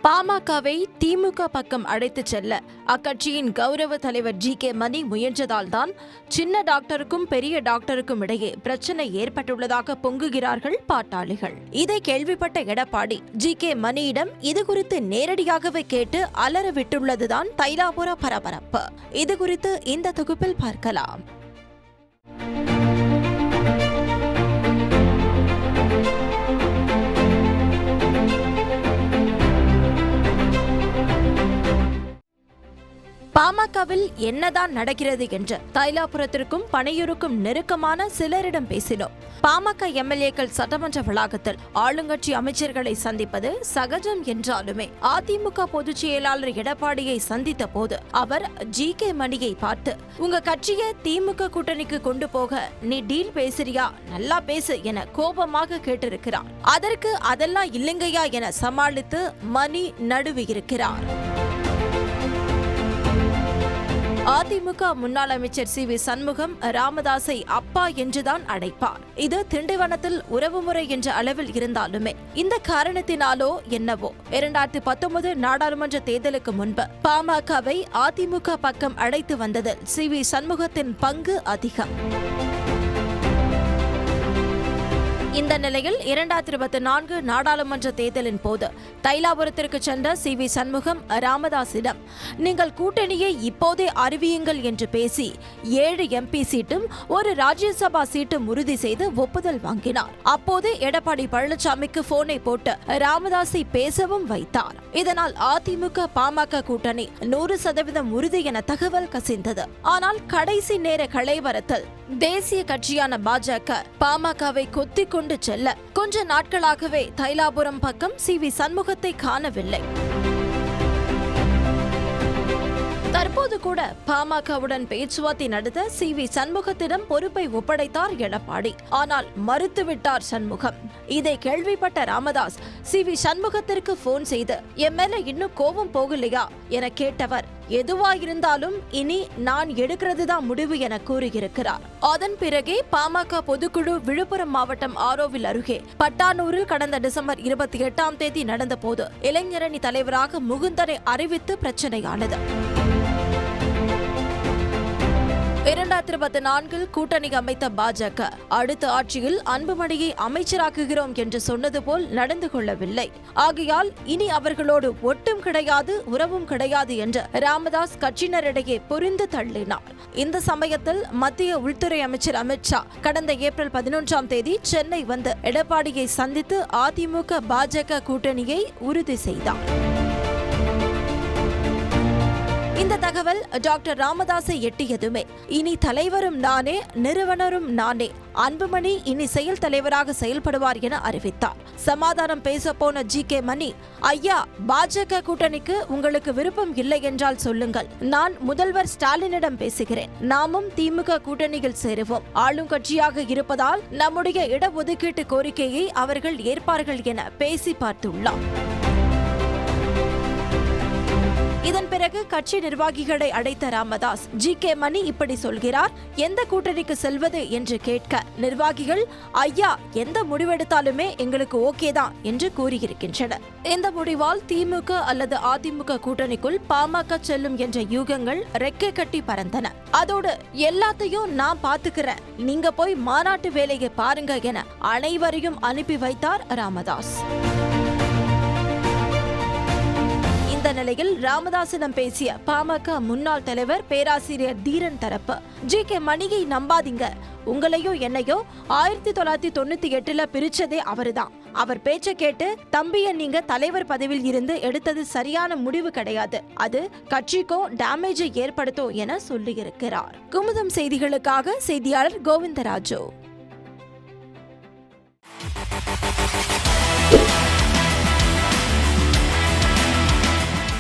பாமகவை திமுக பக்கம் அழைத்துச் செல்ல அக்கட்சியின் கௌரவ தலைவர் ஜி.கே. மணி முயன்றதால்தான் சின்ன டாக்டருக்கும் பெரிய டாக்டருக்கும் இடையே பிரச்சனை ஏற்பட்டுள்ளதாக பொங்குகிறார்கள் பாட்டாளிகள். இதை கேள்விப்பட்ட எடப்பாடி ஜி.கே. மணியிடம் இதுகுறித்து நேரடியாகவே கேட்டு அலற விட்டுள்ளதுதான் தைலாபுர பரபரப்பு. இதுகுறித்து இந்த தொகுப்பில் பார்க்கலாம். பாமகவில் என்னதான் நடக்கிறது என்று தைலாபுரத்திற்கும் பனையூருக்கும் நெருக்கமான சிலரிடம் பேசினோம். பாமக எம்எல்ஏக்கள் சட்டமன்ற வளாகத்தில் ஆளுங்கட்சி அமைச்சர்களை சந்திப்பது சகஜம் என்றாலுமே அதிமுக பொதுச் செயலாளர் எடப்பாடியை சந்தித்த போது அவர் ஜி.கே. மணியை பார்த்து, உங்க கட்சியை திமுக கூட்டணிக்கு கொண்டு போக நீ டீல் பேசுறியா, நல்லா பேசு என கோபமாக கேட்டிருக்கிறார். அதற்கு அதெல்லாம் இல்லைங்கய்யா என சமாளித்து மணி நடுவியிருக்கிறார். அதிமுக முன்னாள் அமைச்சர் சி.வி. சண்முகம் ராமதாஸை அப்பா என்றுதான் அழைப்பார். இது திண்டிவனத்தில் உறவுமுறை என்ற அளவில் இருந்தாலுமே இந்த காரணத்தினாலோ என்னவோ 2019 நாடாளுமன்ற தேர்தலுக்கு முன்பு பாமகவை அதிமுக பக்கம் அழைத்து வந்ததில் சி.வி. சண்முகத்தின் பங்கு அதிகம். இந்த நிலையில் 2024 நாடாளுமன்ற தேர்தலின் போது தைலாபுரத்திற்கு சென்ற சி.வி. சண்முகம் ராமதாஸிடம், நீங்கள் கூட்டணியை இப்போதே அறிவியுங்கள் என்று பேசி 7 MP சீட்டும் ஒரு ராஜ்யசபா சீட்டும் உறுதி செய்து ஒப்புதல் வாங்கினார். அப்போது எடப்பாடி பழனிசாமிக்கு போனை போட்டு ராமதாஸை பேசவும் வைத்தார். இதனால் அதிமுக பாமக கூட்டணி 100% உறுதி என தகவல் கசிந்தது. ஆனால் கடைசி நேர கலைவரத்தில் தேசிய கட்சியான பாஜக பாமகவை கொத்தி கொண்டு செல்ல கொஞ்ச நாட்களாகவே தைலாபுரம் பக்கம் சி.வி. சண்முகத்தை காணவில்லை. தற்போது கூட பாமகவுடன் பேச்சுவார்த்தை நடத்த சி.வி. சண்முகத்திடம் பொறுப்பை ஒப்படைத்தார் எடப்பாடி. ஆனால் மறுத்துவிட்டார் சண்முகம். இதை கேள்விப்பட்ட ராமதாஸ் சி.வி. சண்முகத்திற்கு போன் செய்து, என் மேல இன்னும் கோபம் போகலையா என கேட்டவர், எதுவாயிருந்தாலும் இனி நான் எடுக்கிறதுதான் முடிவு என கூறியிருக்கிறார். அதன் பிறகே பாமக பொதுக்குழு விழுப்புரம் மாவட்டம் ஆரோவில் அருகே பட்டானூரில் கடந்த டிசம்பர் 28ஆம் தேதி நடந்த போது இளைஞரணி தலைவராக முகுந்தனை அறிவித்து பிரச்சனையானது. 2024 கூட்டணி அமைத்த பாஜக அடுத்த ஆட்சியில் அன்புமணியை அமைச்சராக்குகிறோம் என்று சொன்னது போல் நடந்து கொள்ளவில்லை. ஆகையால் இனி அவர்களோடு ஒட்டும் கிடையாது, உறவும் கிடையாது என்று ராமதாஸ் கட்சியினரிடையே புரிந்து தள்ளினார். இந்த சமயத்தில் மத்திய உள்துறை அமைச்சர் அமித்ஷா கடந்த ஏப்ரல் 11ஆம் தேதி சென்னை வந்து எடப்பாடியை சந்தித்து அதிமுக பாஜக கூட்டணியை உறுதி செய்தார். இந்த தகவல் டாக்டர் ராமதாஸை எட்டியதுமே, இனி தலைவரும் நானே, நிறுவனரும் நானே, அன்புமணி இனி செயல் தலைவராக செயல்படுவார் என அறிவித்தார். சமாதானம் பேச போன ஜி.கே. மணி, ஐயா, பாஜக கூட்டணிக்கு உங்களுக்கு விருப்பம் இல்லை என்றால் சொல்லுங்கள், நான் முதல்வர் ஸ்டாலினிடம் பேசுகிறேன், நாமும் திமுக கூட்டணியில் சேருவோம், ஆளுங்கட்சியாக இருப்பதால் நம்முடைய இடஒதுக்கீட்டு கோரிக்கையை அவர்கள் ஏற்பார்கள் என பேசி பார்த்துள்ளார். இதன் பிறகு கட்சி நிர்வாகிகளை அழைத்த ராமதாஸ், ஜி.கே. மணி இப்படி சொல்கிறார், எந்த கூட்டணிக்கு செல்வது என்று கேட்க நிர்வாகிகள், ஐயா, எந்த முடிவெடுத்தாலுமே எங்களுக்கு ஓகே தான் என்று கூறியிருக்கின்றனர். இந்த முடிவால் திமுக அல்லது அதிமுக கூட்டணிக்குள் பாமக செல்லும் என்ற யூகங்கள் ரெக்கை கட்டி பறந்தன. அதோடு எல்லாத்தையும் நான் பாத்துக்கிறேன், நீங்க போய் மாநாட்டு வேலையை பாருங்க என அனைவரையும் அனுப்பி வைத்தார் ராமதாஸ். இந்த நிலையில் ராமதாசிடம் பேசிய பாமக முன்னாள் தலைவர் பேராசிரியர் தீரன் தரப்பு, ஜி.கே. மணியை நம்பாதீங்க, உங்களையோ என்னையோ 1998 பிரிச்சதே அவருதான். அவர் பேச்ச கேட்டு தம்பியை நீங்க தலைவர் பதவியில் இருந்து எடுத்தது சரியான முடிவு கிடையாது, அது கட்சிக்கோ டேமேஜை ஏற்படுத்தும் என சொல்லியிருக்கிறார். குமுதம் செய்திகளுக்காக செய்தியாளர் கோவிந்தராஜு.